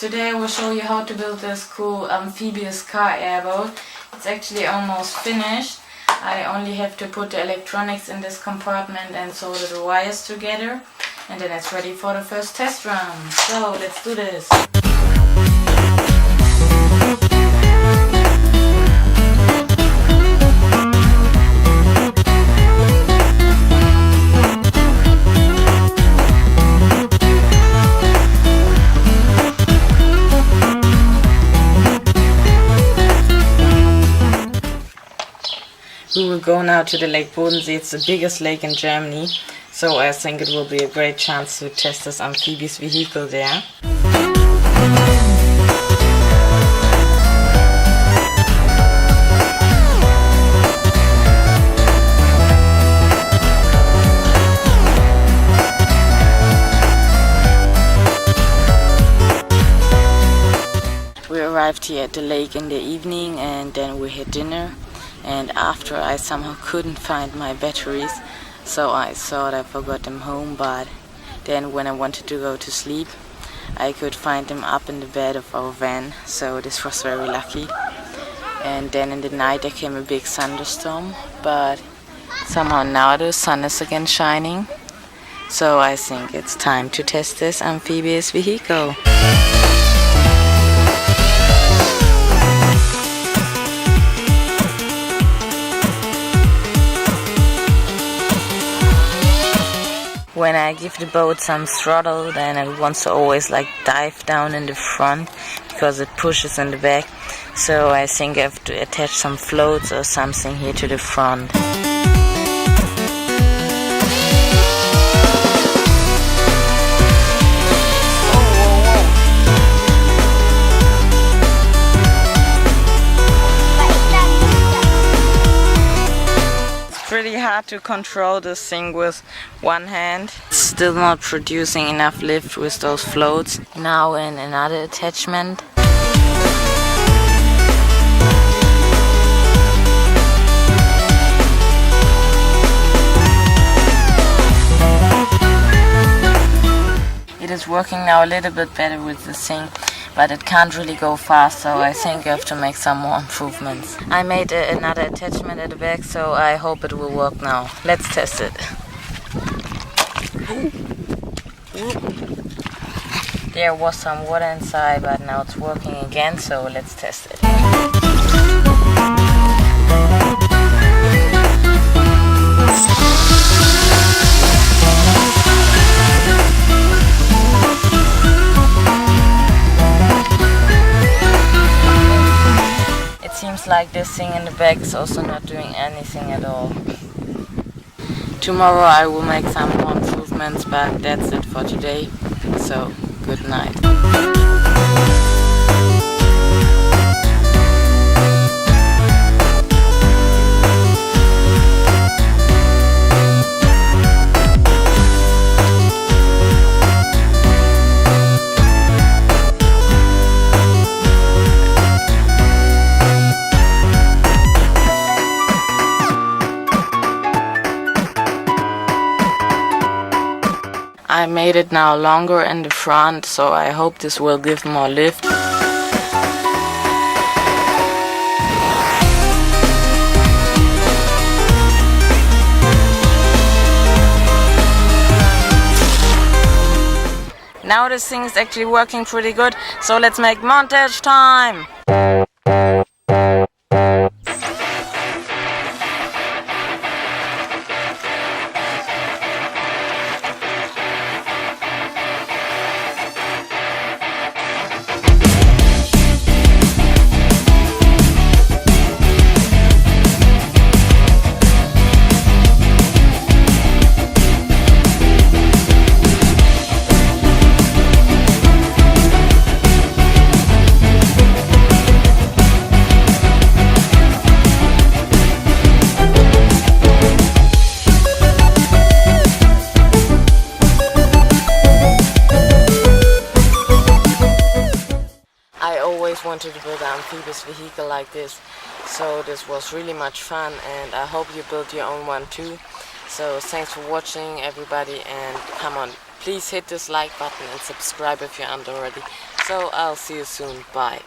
Today I will show you how to build this cool amphibious car airboat. It's actually almost finished. I only have to put the electronics in this compartment and solder the wires together, and then it's ready for the first test run. So let's do this. We will go now to the Lake Bodensee. It's the biggest lake in Germany, so I think it will be a great chance to test this amphibious vehicle there. We arrived here at the lake in the evening and then we had dinner. And after, I somehow couldn't find my batteries, so I thought I forgot them home, but then when I wanted to go to sleep I could find them up in the bed of our van, so this was very lucky. And then in the night there came a big thunderstorm, but somehow now the sun is again shining, so I think it's time to test this amphibious vehicle. When I give the boat some throttle, then it wants to always dive down in the front because it pushes in the back. So I think I have to attach some floats or something here to the front. Pretty hard to control this thing with one hand. It's still not producing enough lift with those floats. Now in another attachment. It is working now a little bit better with this thing, but it can't really go fast, so I think I have to make some more improvements. I made another attachment at the back, so I hope it will work now. Let's test it. There was some water inside, but now it's working again, so let's test it. Seems like this thing in the back is also not doing anything at all. Tomorrow I will make some more improvements, but that's it for today. So, good night. I made it now longer in the front, so I hope this will give more lift. Now this thing is actually working pretty good, so let's make montage time! Wanted to build an amphibious vehicle like this, so this was really much fun, and I hope you build your own one too. So thanks for watching everybody, and come on, please hit this like button and subscribe if you aren't already. So I'll see you soon. Bye.